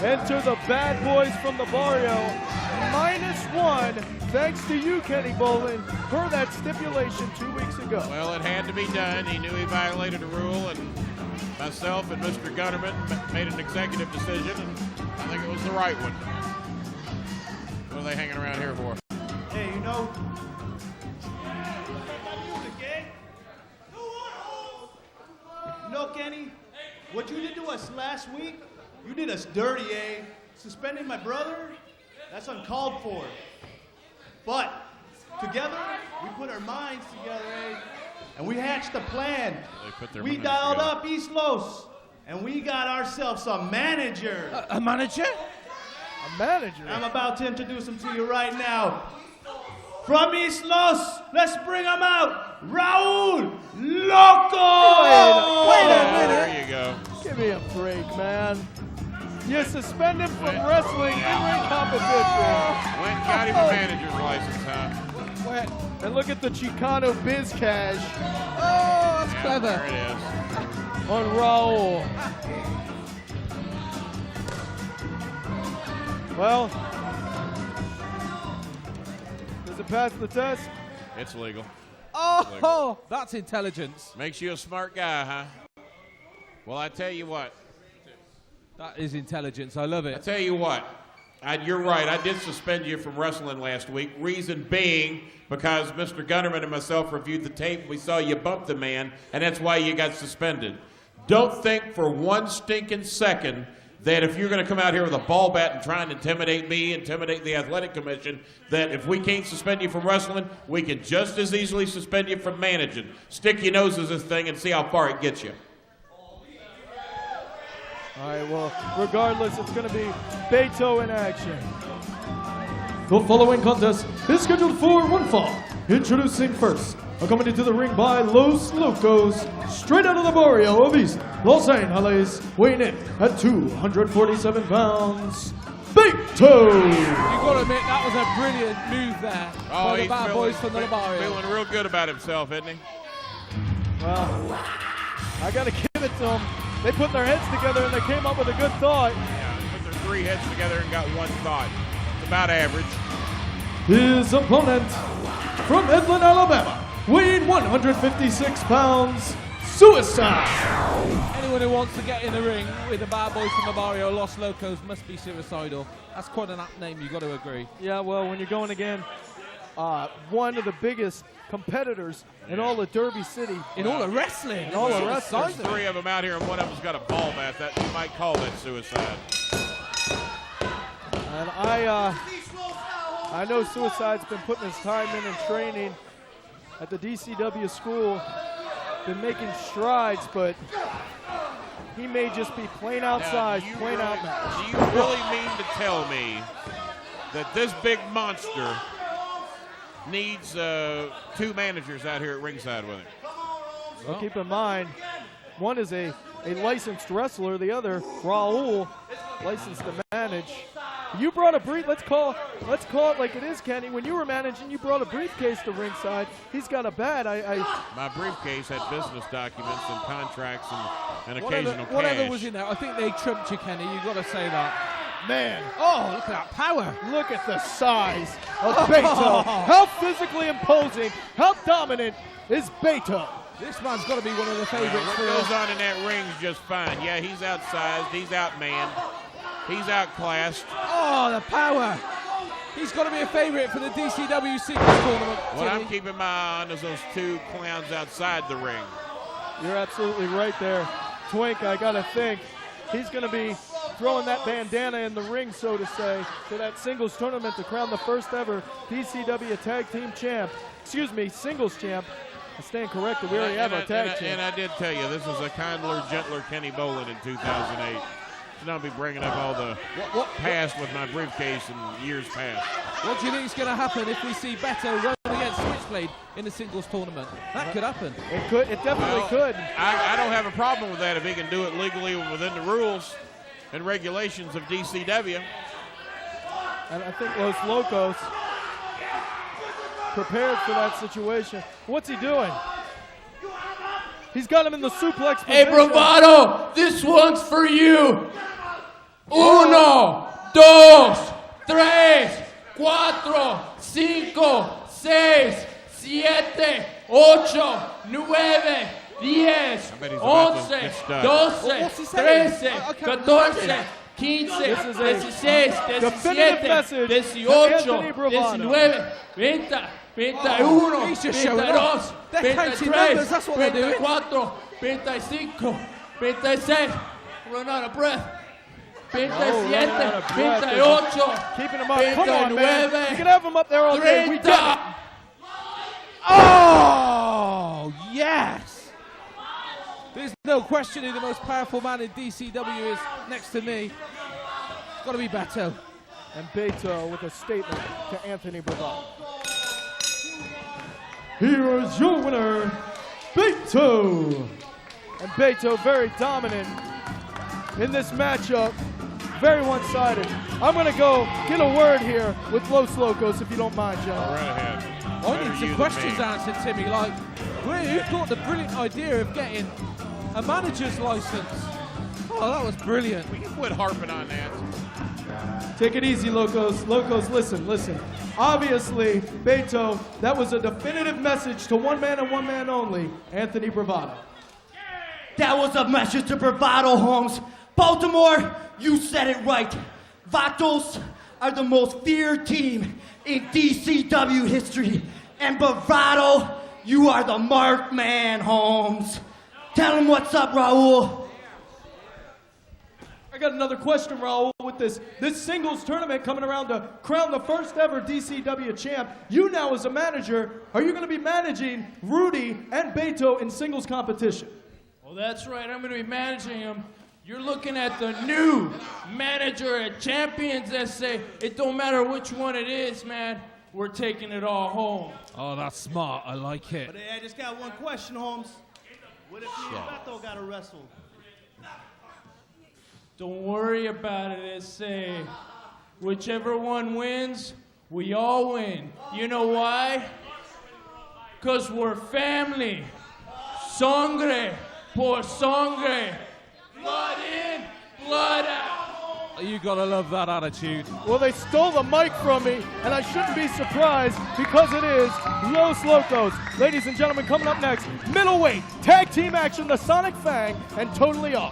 enter the bad boys from the Bario. -1, thanks to you, Kenny Bolin, per that stipulation 2 weeks ago. Well, it had to be done. He knew he violated a rule, and myself and Mr. Gunnerman made an executive decision, and I think it was the right one. What are they hanging around here for? Hey, you know, Kenny, what you did to us last week, you did us dirty, eh? Suspending my brother, that's uncalled for. But together, we put our minds together, eh? And we hatched a plan. We dialed up East Los, and we got ourselves a manager. A manager? A manager? I'm about to introduce him to you right now. From East Los, let's bring him out. Raul Loco! Wait a minute. There you go. Give me a break, man. You suspend him from wrestling in-ring competition. Went and got him a manager's license, huh? And look at the Chicano Biz Cash. Oh, that's clever. There it is. On Raul. Well, does it pass the test? It's legal. Oh, that's intelligence. Makes you a smart guy, huh? Well, I tell you what. That is intelligence. I love I it. tell you what. You're right. I did suspend you from wrestling last week. Reason being because Mr. Gunnerman and myself reviewed the tape. We saw you bump the man, and that's why you got suspended. Don't think for one stinking second that if you're going to come out here with a ball bat and try and intimidate me, intimidate the athletic commission, that if we can't suspend you from wrestling, we can just as easily suspend you from managing. Stick your nose in this thing and see how far it gets you. All right, well, regardless, it's going to be Beto in action. The following contest is scheduled for one fall. Introducing first, accompanied to the ring by Los Locos, straight out of the Bario of East Los Angeles, weighing in at 247 pounds, Beto! You've got to admit, that was a brilliant move there by the bad boys from the Bario. Feeling real good about himself, isn't he? Well, I got to give it to them. They put their heads together and they came up with a good thought. Yeah, they put their three heads together and got one thought. It's about average. His opponent from Edmond, Alabama, weighing 156 pounds, Suicide! Anyone who wants to get in the ring with the bad boys from the Bario, Los Locos, must be suicidal. That's quite an apt name, you've got to agree. Yeah, well, when you're going again, one of the biggest competitors in all of Derby City. In all of wrestling. In all of wrestling. There's three of them out here, and one of them's got a ball bat. That you might call that suicide. And I know Suicide's been putting his time in and training at the DCW school, been making strides, but he may just be plain outside, plain outmatched. Do you really mean to tell me that this big monster needs two managers out here at ringside with him? Well, keep in mind, one is a licensed wrestler, the other, Raul, licensed to manage. You brought a brief. Let's call it like it is, Kenny. When you were managing, you brought a briefcase to ringside. He's got a bat. My briefcase had business documents and contracts and occasional cash. Whatever was in there, I think they trumped you, Kenny. You've got to say that. Man, Oh, look at that power. look at the size of Beto. How physically imposing, how dominant is Beto? This man's got to be one of the Well, favorites what for goes us. on in that ring is just fine. Yeah, he's outsized, he's outmanned, he's outclassed. Oh, the power. He's got to be a favorite for the DCW singles tournament. What I'm Timmy. keeping my eye on is those two clowns outside the ring. You're absolutely right there. Twink, I got to think he's going to be throwing that bandana in the ring, so to say, for that singles tournament to crown the first ever DCW Tag Team Champ. Excuse me, singles champ. I stand corrected. We already have our tag champ. And I did tell you, this is a kindler, gentler Kenny Bolin in 2008. Should not be bringing up all the past with my briefcase in years past. What do you think is going to happen if we see Beto run against Switchblade in the singles tournament? That could happen. It could. It definitely could. I don't have a problem with that if he can do it legally within the rules and regulations of DCW. And I think Los Locos prepared for that situation. What's he doing? He's got him in the suplex position. Hey, Bravado, this one's for you. 1, 2, 3, 4, 5, 6, 7, 8, 9, 10, 11, 12, 13, 14, 15, 16, 17, 18, 19, 20, 21, He's just showing off. 22, They're counting numbers, that's what they're doing. 24, 25, 26, run out of breath. 27, out of breath. 28, Keeping him up. Come on, man. 29, You can have him up there all day. We 30. get it. Oh, yes! There's no question who the most powerful man in DCW is next to me. It's got to be Beto. And Beto with a statement to Anthony Bravado. Here is your winner, Bario. And Beto very dominant in this matchup. Very one-sided. I'm going to go get a word here with Los Locos, if you don't mind, gentlemen. Right ahead. I need some questions answered, Timmy. Like, who thought the brilliant idea of getting a manager's license? Oh, that was brilliant. We can quit harping on that. Take it easy, Locos. Locos, listen. Obviously, Beto, that was a definitive message to one man and one man only, Anthony Bravado. That was a message to Bravado, Holmes. Baltimore, you said it right. Vatos are the most feared team in DCW history. And Bravado, you are the marked man, Holmes. Tell him what's up, Raul. I got another question, Raul, with this singles tournament coming around to crown the first ever DCW champ. You now, as a manager, are you going to be managing Rudy and Beto in singles competition? Well, that's right. I'm going to be managing him. You're looking at the new manager at Champions that say it don't matter which one it is, man. We're taking it all home. Oh, that's smart. I like it. But hey, I just got one question, Holmes. What if me and Beto got to wrestle? Don't worry about it, they say. Whichever one wins, we all win. You know why? Because we're family. Sangre por sangre. Blood in, blood out. You gotta love that attitude. Well, they stole the mic from me, and I shouldn't be surprised because it is Los Locos. Ladies and gentlemen, coming up next, middleweight, tag team action, the Sonic Fang, and Totally Awesome.